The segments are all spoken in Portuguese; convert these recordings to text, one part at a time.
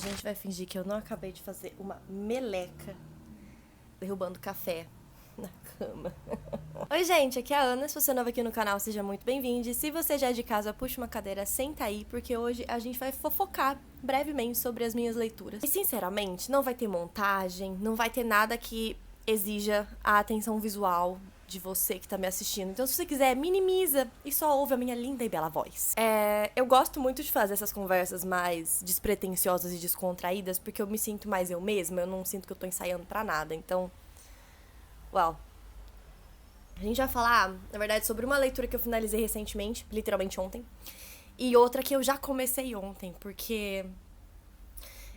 gente vai fingir que eu não acabei de fazer uma meleca derrubando café na cama. Oi, gente, aqui é a Ana. Se você é novo aqui no canal, seja muito bem-vindo. E se você já é de casa, puxa uma cadeira, senta aí, porque hoje a gente vai fofocar brevemente sobre as minhas leituras. E, sinceramente, não vai ter montagem, não vai ter nada que exija a atenção visual de você que tá me assistindo. Então, se você quiser, minimiza e só ouve a minha linda e bela voz. Eu gosto muito de fazer essas conversas mais despretensiosas e descontraídas, porque eu me sinto mais eu mesma, eu não sinto que eu tô ensaiando pra nada. Então, well, a gente vai falar, na verdade, sobre uma leitura que eu finalizei recentemente, literalmente ontem, e outra que eu já comecei ontem, porque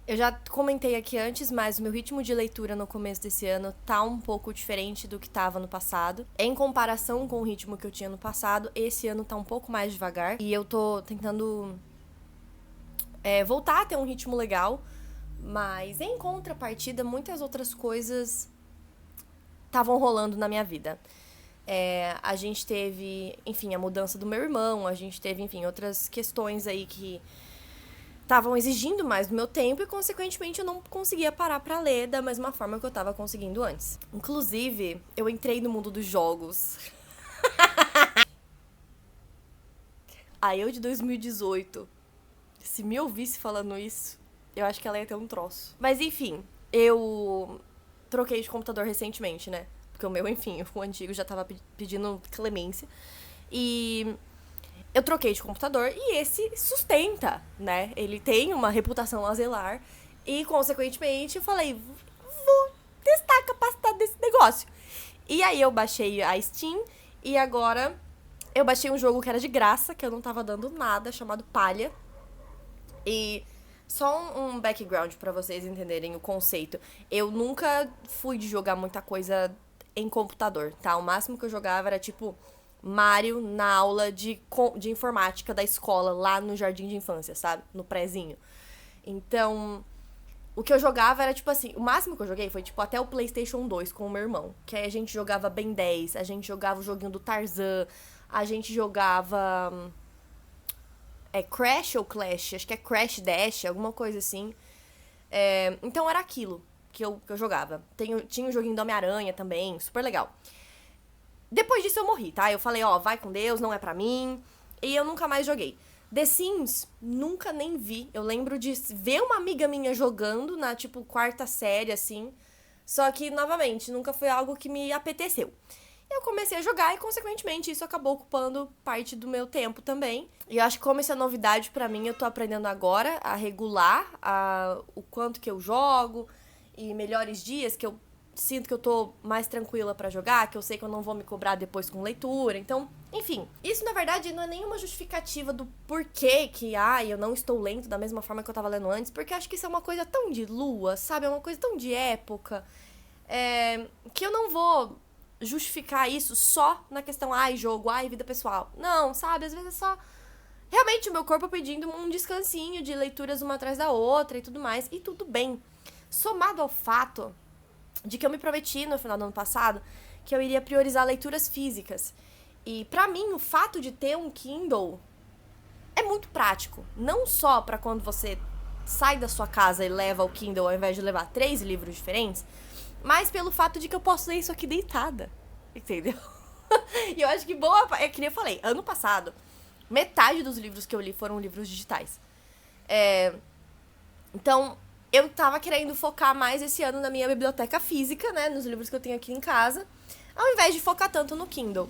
eu já comentei aqui antes, mas o meu ritmo de leitura no começo desse ano tá um pouco diferente do que tava no passado. Em comparação com o ritmo que eu tinha no passado, esse ano tá um pouco mais devagar. E eu tô tentando voltar a ter um ritmo legal, mas em contrapartida, muitas outras coisas estavam rolando na minha vida. A gente teve, enfim, a mudança do meu irmão, a gente teve, enfim, outras questões aí que estavam exigindo mais do meu tempo e, consequentemente, eu não conseguia parar pra ler da mesma forma que eu tava conseguindo antes. Inclusive, eu entrei no mundo dos jogos. A eu de 2018, se me ouvisse falando isso, eu acho que ela ia ter um troço. Mas, enfim, eu troquei de computador recentemente, né? Porque o meu, enfim, o antigo já tava pedindo clemência. E eu troquei de computador e esse sustenta, né? Ele tem uma reputação a zelar e, consequentemente, eu falei, vou testar a capacidade desse negócio. E aí eu baixei a Steam e agora eu baixei um jogo que era de graça, que eu não tava dando nada, chamado Palha. E só um background pra vocês entenderem o conceito. Eu nunca fui de jogar muita coisa em computador, tá? O máximo que eu jogava era, tipo, Mario na aula de informática da escola, lá no jardim de infância, sabe? No prézinho. Então, o que eu jogava era, tipo assim, o máximo que eu joguei foi, tipo, até o PlayStation 2 com o meu irmão. Que aí a gente jogava Ben 10, a gente jogava o joguinho do Tarzan, a gente jogava Crash ou Clash? Acho que é Crash Dash, alguma coisa assim. Então era aquilo que eu jogava. Tinha o joguinho do Homem-Aranha também, super legal. Depois disso eu morri, tá? Eu falei, vai com Deus, não é pra mim. E eu nunca mais joguei. The Sims, nunca nem vi. Eu lembro de ver uma amiga minha jogando na, tipo, quarta série, assim. Só que, novamente, nunca foi algo que me apeteceu. Eu comecei a jogar e, consequentemente, isso acabou ocupando parte do meu tempo também. E eu acho que, como isso é novidade pra mim, eu tô aprendendo agora a regular o quanto que eu jogo e melhores dias que eu sinto que eu tô mais tranquila pra jogar, que eu sei que eu não vou me cobrar depois com leitura. Então, enfim, isso na verdade não é nenhuma justificativa do porquê que, eu não estou lendo da mesma forma que eu tava lendo antes, porque eu acho que isso é uma coisa tão de lua, sabe? É uma coisa tão de época, que eu não vou justificar isso só na questão, jogo, vida pessoal. Não, sabe? Às vezes é só realmente o meu corpo pedindo um descansinho de leituras uma atrás da outra e tudo mais, e tudo bem. Somado ao fato de que eu me prometi no final do ano passado que eu iria priorizar leituras físicas. E pra mim, o fato de ter um Kindle é muito prático. Não só pra quando você sai da sua casa e leva o Kindle ao invés de levar 3 livros diferentes, mas pelo fato de que eu posso ler isso aqui deitada. Entendeu? E eu acho que é que nem eu falei, ano passado, metade dos livros que eu li foram livros digitais. Então, eu tava querendo focar mais esse ano na minha biblioteca física, né? Nos livros que eu tenho aqui em casa, ao invés de focar tanto no Kindle.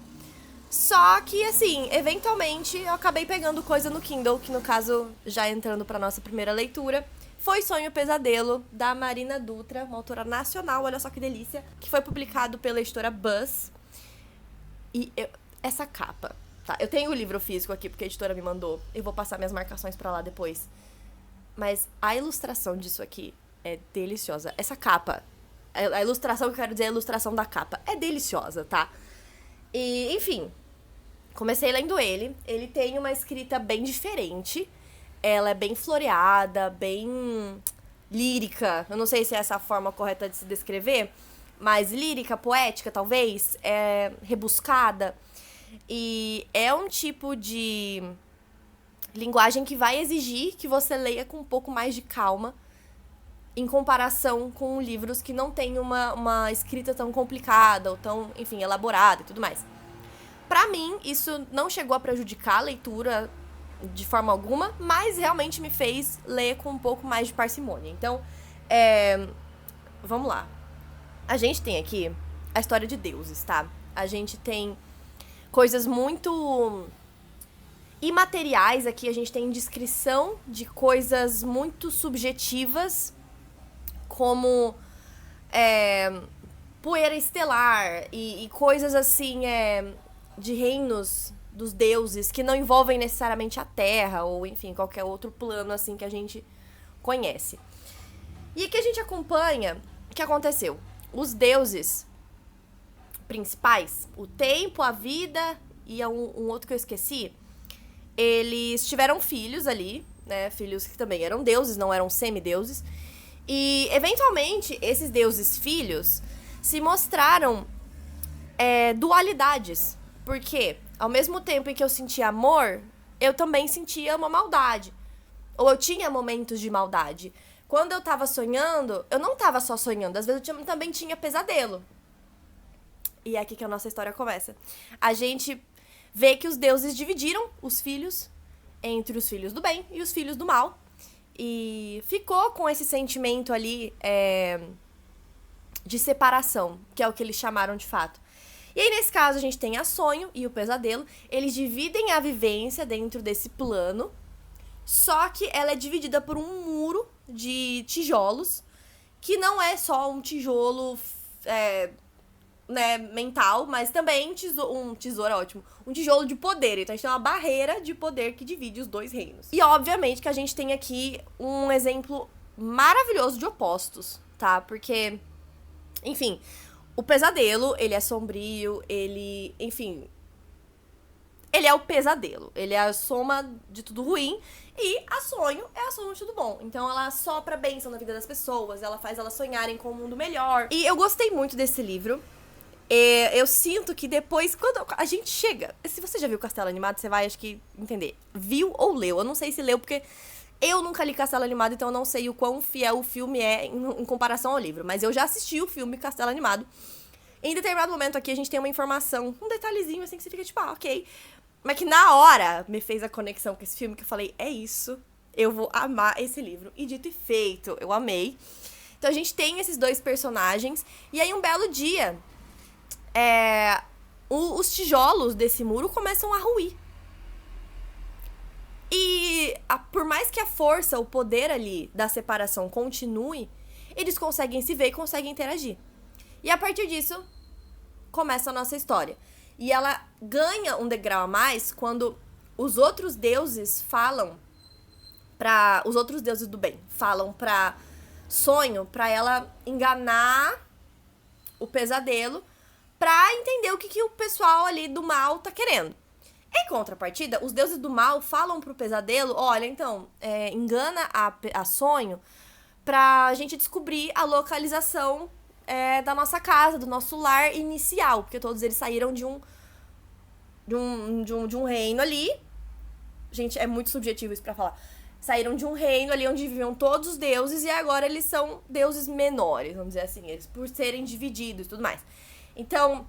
Só que, assim, eventualmente eu acabei pegando coisa no Kindle, que no caso, já entrando pra nossa primeira leitura, foi Sonho e Pesadelo, da Marina Dutra, uma autora nacional, olha só que delícia, que foi publicado pela editora Buzz. E essa capa, tá? Eu tenho o livro físico aqui, porque a editora me mandou. Eu vou passar minhas marcações pra lá depois. Mas a ilustração disso aqui é deliciosa. Essa capa, a ilustração que eu quero dizer é a ilustração da capa, é deliciosa, tá? E, enfim, comecei lendo ele. Ele tem uma escrita bem diferente. Ela é bem floreada, bem lírica. Eu não sei se é essa a forma correta de se descrever, mas lírica, poética, talvez. É rebuscada. E é um tipo de linguagem que vai exigir que você leia com um pouco mais de calma, em comparação com livros que não têm uma escrita tão complicada ou tão, enfim, elaborada e tudo mais. Pra mim, isso não chegou a prejudicar a leitura de forma alguma, mas realmente me fez ler com um pouco mais de parcimônia. Então, vamos lá. A gente tem aqui a história de deuses, tá? A gente tem coisas muito imateriais aqui, a gente tem descrição de coisas muito subjetivas, como poeira estelar e coisas assim, de reinos dos deuses que não envolvem necessariamente a Terra ou, enfim, qualquer outro plano assim que a gente conhece. E aqui a gente acompanha o que aconteceu. Os deuses principais, o tempo, a vida e um outro que eu esqueci, eles tiveram filhos ali, né? Filhos que também eram deuses, não eram semideuses. E, eventualmente, esses deuses filhos se mostraram dualidades. Porque, ao mesmo tempo em que eu sentia amor, eu também sentia uma maldade. Ou eu tinha momentos de maldade. Quando eu tava sonhando, eu não tava só sonhando. Às vezes eu também tinha pesadelo. E é aqui que a nossa história começa. A gente vê que os deuses dividiram os filhos entre os filhos do bem e os filhos do mal. E ficou com esse sentimento ali de separação, que é o que eles chamaram de fato. E aí, nesse caso, a gente tem a sonho e o pesadelo. Eles dividem a vivência dentro desse plano, só que ela é dividida por um muro de tijolos, que não é só um tijolo mental, mas também um tesouro é ótimo, um tijolo de poder. Então a gente tem uma barreira de poder que divide os dois reinos. E obviamente que a gente tem aqui um exemplo maravilhoso de opostos, tá? Porque, enfim, o pesadelo, ele é sombrio, ele é o pesadelo, ele é a soma de tudo ruim, e a sonho é a soma de tudo bom. Então ela sopra bênção na vida das pessoas, ela faz elas sonharem com um mundo melhor. E eu gostei muito desse livro. Eu sinto que depois, quando a gente chega... Se você já viu Castelo Animado, você vai, acho que, entender. Viu ou leu? Eu não sei se leu, porque eu nunca li Castelo Animado, então eu não sei o quão fiel o filme é em comparação ao livro. Mas eu já assisti o filme Castelo Animado. Em determinado momento aqui, a gente tem uma informação, um detalhezinho assim, que você fica tipo, ok. Mas que na hora me fez a conexão com esse filme, que eu falei, é isso, eu vou amar esse livro. E dito e feito, eu amei. Então a gente tem esses dois personagens, e aí um belo dia... os tijolos desse muro começam a ruir. E por mais que a força, o poder ali da separação continue, eles conseguem se ver e conseguem interagir. E a partir disso, começa a nossa história. E ela ganha um degrau a mais quando os outros deuses falam os outros deuses do bem falam pra sonho, pra ela enganar o pesadelo, pra entender o que o pessoal ali do mal tá querendo. Em contrapartida, os deuses do mal falam pro pesadelo, olha, então, engana a sonho pra gente descobrir a localização da nossa casa, do nosso lar inicial, porque todos eles saíram de um reino ali. Gente, é muito subjetivo isso pra falar. Saíram de um reino ali onde viviam todos os deuses e agora eles são deuses menores, vamos dizer assim, eles por serem divididos e tudo mais. Então,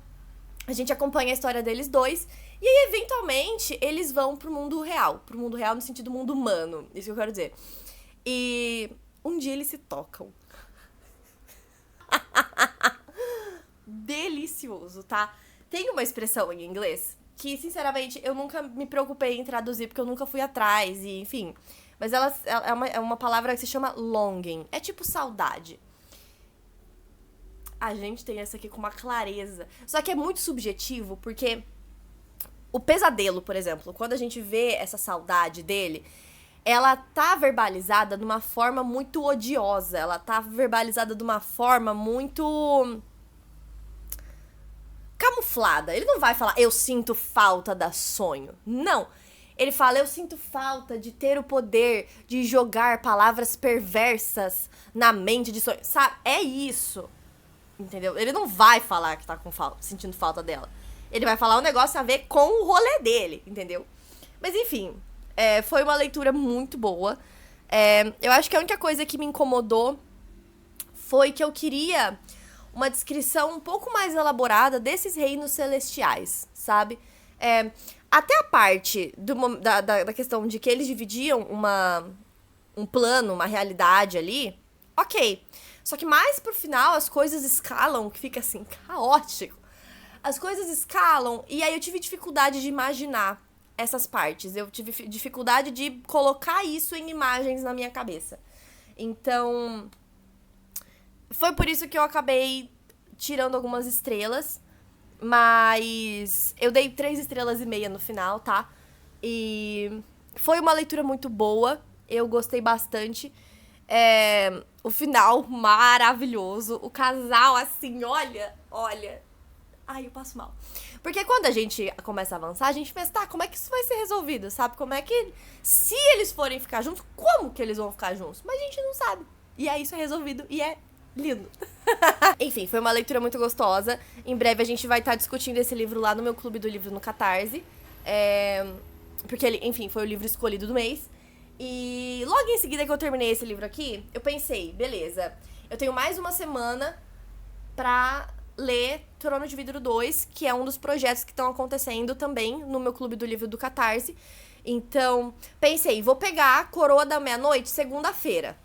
a gente acompanha a história deles dois. E aí, eventualmente, eles vão pro mundo real. Pro mundo real no sentido do mundo humano. Isso que eu quero dizer. E um dia eles se tocam. Delicioso, tá? Tem uma expressão em inglês que, sinceramente, eu nunca me preocupei em traduzir, porque eu nunca fui atrás, e enfim. Mas ela é uma palavra que se chama longing. É tipo saudade. A gente tem essa aqui com uma clareza. Só que é muito subjetivo, porque o pesadelo, por exemplo, quando a gente vê essa saudade dele, ela tá verbalizada de uma forma muito odiosa. Ela tá verbalizada de uma forma muito camuflada. Ele não vai falar, eu sinto falta da sonho. Não. Ele fala, eu sinto falta de ter o poder de jogar palavras perversas na mente de sonho. Sabe? É isso. Entendeu? Ele não vai falar que tá sentindo falta dela. Ele vai falar um negócio a ver com o rolê dele, entendeu? Mas enfim, foi uma leitura muito boa. Eu acho que a única coisa que me incomodou foi que eu queria uma descrição um pouco mais elaborada desses reinos celestiais, sabe? Até a parte da questão de que eles dividiam um plano, uma realidade ali, ok. Só que mais pro final as coisas escalam, que fica assim, caótico. As coisas escalam e aí eu tive dificuldade de imaginar essas partes. Eu tive dificuldade de colocar isso em imagens na minha cabeça. Então, foi por isso que eu acabei tirando algumas estrelas. Mas eu dei 3,5 estrelas no final, tá? E foi uma leitura muito boa. Eu gostei bastante. O final maravilhoso. O casal, assim, olha. Ai, eu passo mal. Porque quando a gente começa a avançar, a gente pensa, tá, como é que isso vai ser resolvido, sabe? Como é que... Se eles forem ficar juntos, como que eles vão ficar juntos? Mas a gente não sabe. E aí isso é resolvido e é lindo. Enfim, foi uma leitura muito gostosa. Em breve a gente vai estar discutindo esse livro lá no meu clube do livro no Catarse. Porque ele, enfim, foi o livro escolhido do mês. E logo em seguida que eu terminei esse livro aqui, eu pensei, beleza, eu tenho mais uma semana pra ler Trono de Vidro 2, que é um dos projetos que estão acontecendo também no meu clube do livro do Catarse. Então, pensei, vou pegar a Coroa da Meia-Noite segunda-feira,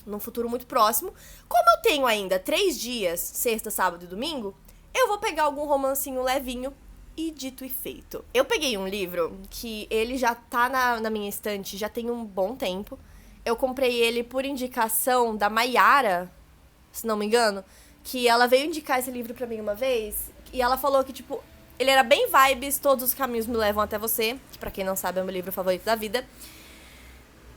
num futuro muito próximo. Como eu tenho ainda 3 dias, sexta, sábado e domingo, eu vou pegar algum romancinho levinho e dito e feito. Eu peguei um livro que ele já tá na minha estante já tem um bom tempo. Eu comprei ele por indicação da Maiara, se não me engano, que ela veio indicar esse livro pra mim uma vez, e ela falou que, tipo, ele era bem vibes, Todos os Caminhos Me Levam Até Você, que pra quem não sabe é o meu livro favorito da vida.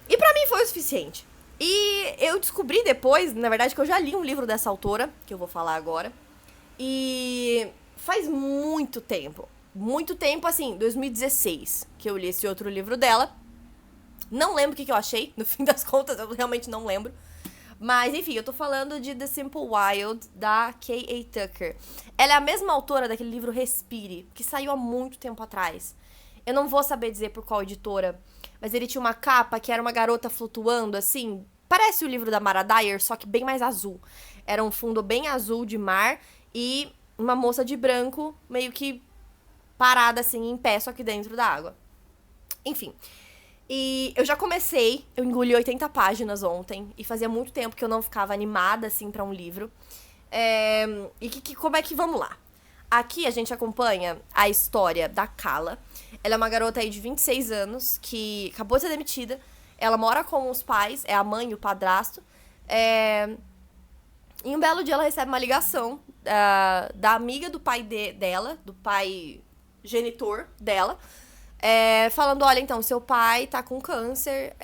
E pra mim foi o suficiente. E eu descobri depois, na verdade, que eu já li um livro dessa autora, que eu vou falar agora, e faz muito tempo, assim, 2016, que eu li esse outro livro dela. Não lembro o que eu achei, no fim das contas, eu realmente não lembro. Mas, enfim, eu tô falando de The Simple Wild, da K.A. Tucker. Ela é a mesma autora daquele livro Respire, que saiu há muito tempo atrás. Eu não vou saber dizer por qual editora, mas ele tinha uma capa que era uma garota flutuando, assim. Parece o livro da Mara Dyer, só que bem mais azul. Era um fundo bem azul de mar e uma moça de branco meio que parada, assim, em pé, só que dentro da água. Enfim. E eu já comecei, eu engoli 80 páginas ontem, e fazia muito tempo que eu não ficava animada, assim, pra um livro. Como é que vamos lá? Aqui a gente acompanha a história da Kala. Ela é uma garota aí de 26 anos, que acabou de ser demitida. Ela mora com os pais, é a mãe e o padrasto. E um belo dia ela recebe uma ligação da amiga do pai dela, do pai genitor dela, falando, olha, então, seu pai tá com câncer,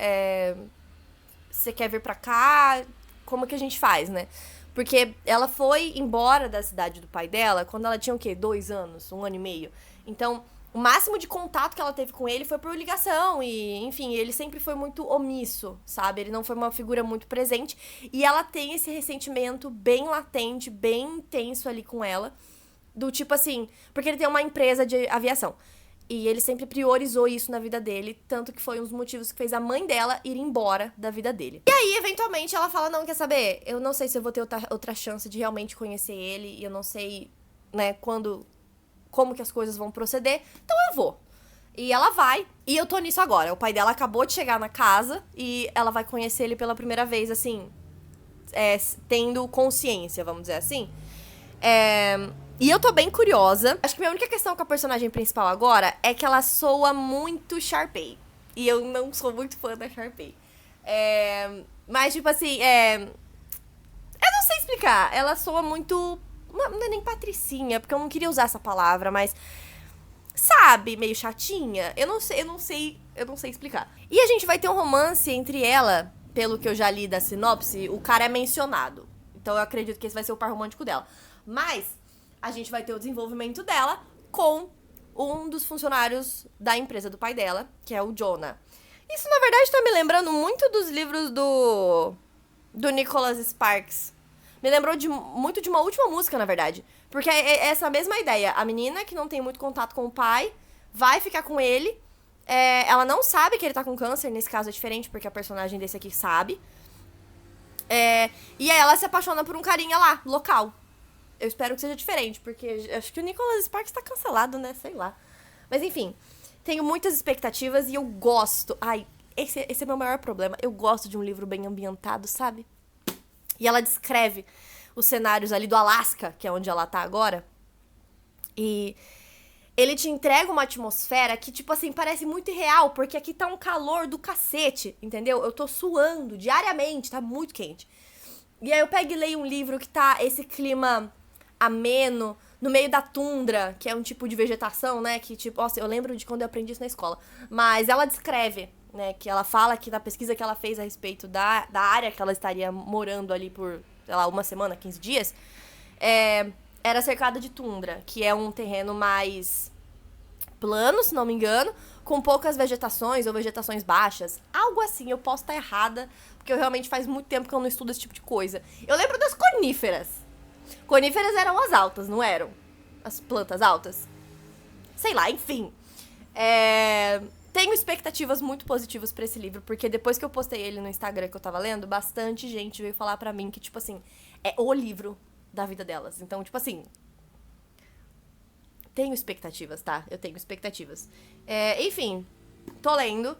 você quer vir pra cá? Como que a gente faz, né? Porque ela foi embora da cidade do pai dela quando ela tinha, o quê? 2 anos, 1 ano e meio. Então, o máximo de contato que ela teve com ele foi por ligação e, enfim, ele sempre foi muito omisso, sabe? Ele não foi uma figura muito presente e ela tem esse ressentimento bem latente, bem intenso ali com ela, do tipo assim, porque ele tem uma empresa de aviação. E ele sempre priorizou isso na vida dele, tanto que foi um dos motivos que fez a mãe dela ir embora da vida dele. E aí, eventualmente, ela fala, não, quer saber? Eu não sei se eu vou ter outra chance de realmente conhecer ele, e eu não sei, né, como que as coisas vão proceder, então eu vou. E ela vai, e eu tô nisso agora. O pai dela acabou de chegar na casa, e ela vai conhecer ele pela primeira vez, assim, tendo consciência, vamos dizer assim. E eu tô bem curiosa. Acho que minha única questão com a personagem principal agora é que ela soa muito Sharpay. E eu não sou muito fã da Sharpay. Mas, tipo assim, eu não sei explicar. Ela soa muito... Não é nem patricinha, porque eu não queria usar essa palavra, mas... Sabe, meio chatinha? Eu não sei explicar. E a gente vai ter um romance entre ela, pelo que eu já li da sinopse, o cara é mencionado. Então eu acredito que esse vai ser o par romântico dela. Mas... a gente vai ter o desenvolvimento dela com um dos funcionários da empresa do pai dela, que é o Jonah. Isso, na verdade, tá me lembrando muito dos livros do Nicholas Sparks. Me lembrou muito de uma última música, na verdade. Porque é essa mesma ideia. A menina que não tem muito contato com o pai vai ficar com ele. Ela não sabe que ele tá com câncer, nesse caso é diferente, porque a personagem desse aqui sabe. E aí ela se apaixona por um carinha lá, local. Eu espero que seja diferente, porque acho que o Nicholas Sparks tá cancelado, né? Sei lá. Mas enfim, tenho muitas expectativas e eu gosto. Ai, esse é meu maior problema. Eu gosto de um livro bem ambientado, sabe? E ela descreve os cenários ali do Alasca, que é onde ela tá agora. E ele te entrega uma atmosfera que, tipo assim, parece muito irreal, porque aqui tá um calor do cacete, entendeu? Eu tô suando diariamente, tá muito quente. E aí eu pego e leio um livro que tá esse clima ameno, no meio da tundra, que é um tipo de vegetação, né? Que, tipo, nossa, eu lembro de quando eu aprendi isso na escola. Mas ela descreve, né? Que ela fala que na pesquisa que ela fez a respeito da área que ela estaria morando ali por, sei lá, uma semana, 15 dias, era cercada de tundra, que é um terreno mais plano, se não me engano, com poucas vegetações ou vegetações baixas. Algo assim, eu posso estar errada, porque eu realmente faz muito tempo que eu não estudo esse tipo de coisa. Eu lembro das coníferas. Coníferas eram as altas, não eram? As plantas altas. Sei lá, enfim. Tenho expectativas muito positivas pra esse livro, porque depois que eu postei ele no Instagram que eu tava lendo, bastante gente veio falar pra mim que, tipo assim, é o livro da vida delas. Então, tipo assim, tenho expectativas, tá? Eu tenho expectativas. Enfim, tô lendo.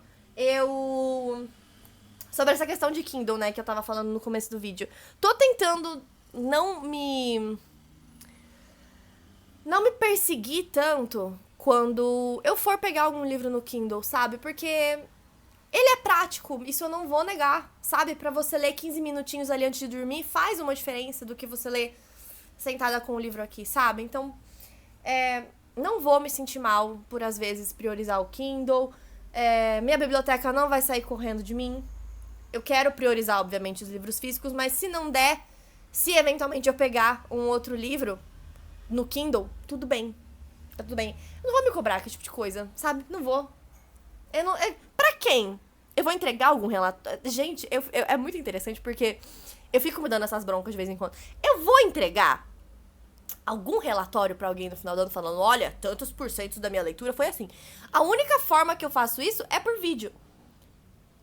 Sobre essa questão de Kindle, né, que eu tava falando no começo do vídeo. Tô tentando não me perseguir tanto quando eu for pegar algum livro no Kindle, sabe? Porque ele é prático, isso eu não vou negar, sabe? Pra você ler 15 minutinhos ali antes de dormir, faz uma diferença do que você ler sentada com o livro aqui, sabe? Então, não vou me sentir mal por, às vezes, priorizar o Kindle. Minha biblioteca não vai sair correndo de mim. Eu quero priorizar, obviamente, os livros físicos, mas se não der, se eventualmente eu pegar um outro livro no Kindle, tudo bem. Tá tudo bem. Eu não vou me cobrar aquele tipo de coisa, sabe? Não vou. Pra quem? Eu vou entregar algum relatório? Gente, é muito interessante porque eu fico me dando essas broncas de vez em quando. Eu vou entregar algum relatório pra alguém no final do ano falando, olha, tantos porcentos da minha leitura foi assim. A única forma que eu faço isso é por vídeo.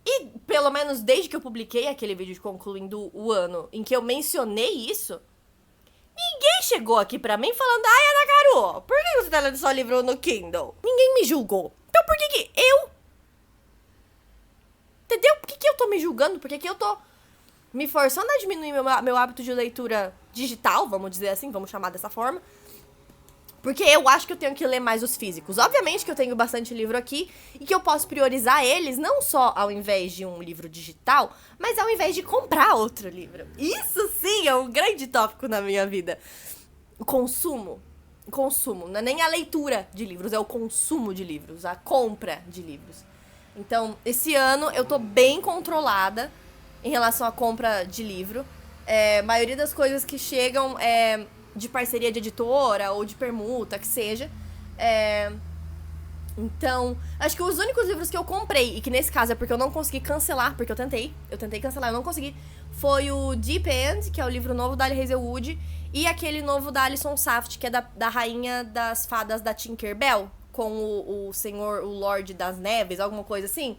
E, pelo menos desde que eu publiquei aquele vídeo concluindo o ano em que eu mencionei isso, ninguém chegou aqui pra mim falando, ai, Ana Caro, por que você tá lendo seu livro no Kindle? Ninguém me julgou. Então por que eu? Entendeu? Por que eu tô me julgando? Por que eu tô me forçando a diminuir meu hábito de leitura digital, vamos dizer assim, vamos chamar dessa forma? Porque eu acho que eu tenho que ler mais os físicos. Obviamente que eu tenho bastante livro aqui e que eu posso priorizar eles não só ao invés de um livro digital, mas ao invés de comprar outro livro. Isso sim é um grande tópico na minha vida. O consumo. Consumo. Não é nem a leitura de livros, é o consumo de livros, a compra de livros. Então, esse ano eu tô bem controlada em relação à compra de livro. A maioria das coisas que chegam de parceria de editora ou de permuta, que seja. Então, acho que os únicos livros que eu comprei, e que nesse caso é porque eu não consegui cancelar, porque eu tentei cancelar, eu não consegui, foi o Deep End, que é o livro novo da Ali Hazelwood, e aquele novo da Alison Saft, que é da Rainha das Fadas da Tinkerbell, com o Lorde das Neves, alguma coisa assim.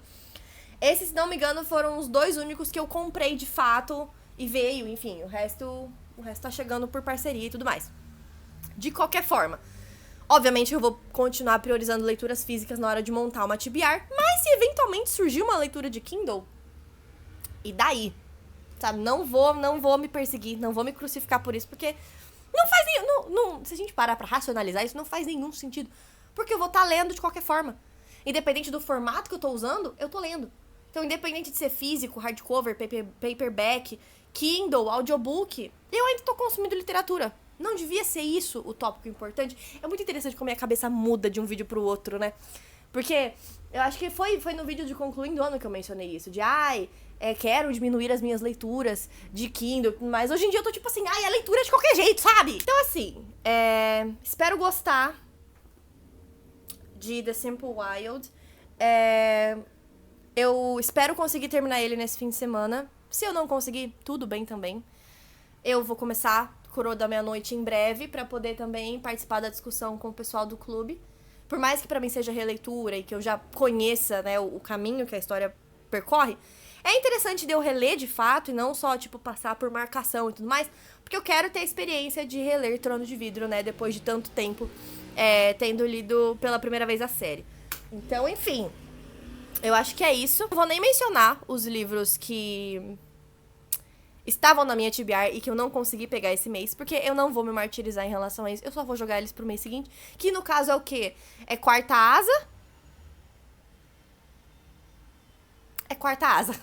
Esses, se não me engano, foram os dois únicos que eu comprei de fato e veio, enfim, o resto tá chegando por parceria e tudo mais. De qualquer forma, obviamente eu vou continuar priorizando leituras físicas na hora de montar uma TBR, mas se eventualmente surgir uma leitura de Kindle, e daí? Sabe, não vou me perseguir, não vou me crucificar por isso, porque não faz nenhum... se a gente parar pra racionalizar, isso não faz nenhum sentido. Porque eu vou estar lendo de qualquer forma. Independente do formato que eu tô usando, eu tô lendo. Então, independente de ser físico, hardcover, paperback, Kindle, audiobook, eu ainda tô consumindo literatura. Não devia ser isso o tópico importante. É muito interessante como a minha cabeça muda de um vídeo pro outro, né? Porque eu acho que foi no vídeo de concluindo o ano que eu mencionei isso. De, quero diminuir as minhas leituras de Kindle. Mas hoje em dia eu tô tipo assim, a leitura é de qualquer jeito, sabe? Então assim, espero gostar de The Simple Wild. Eu espero conseguir terminar ele nesse fim de semana. Se eu não conseguir, tudo bem também. Eu vou começar Coroa da Meia-Noite em breve pra poder também participar da discussão com o pessoal do clube. Por mais que pra mim seja releitura e que eu já conheça, né, o caminho que a história percorre, É interessante de eu reler de fato e não só, tipo, passar por marcação e tudo mais, porque eu quero ter a experiência de reler Trono de Vidro, né, depois de tanto tempo tendo lido pela primeira vez a série. Então, enfim, eu acho que é isso. Não vou nem mencionar os livros que estavam na minha TBR e que eu não consegui pegar esse mês, porque eu não vou me martirizar em relação a isso. Eu só vou jogar eles pro mês seguinte, que no caso é o quê? É Quarta Asa. É Quarta Asa.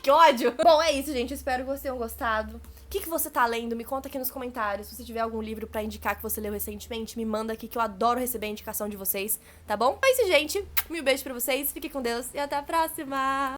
Que ódio! Bom, é isso, gente. Espero que vocês tenham gostado. O que você tá lendo? Me conta aqui nos comentários. Se você tiver algum livro pra indicar que você leu recentemente, me manda aqui que eu adoro receber a indicação de vocês, tá bom? É isso, gente. Um beijo pra vocês, fiquem com Deus e até a próxima!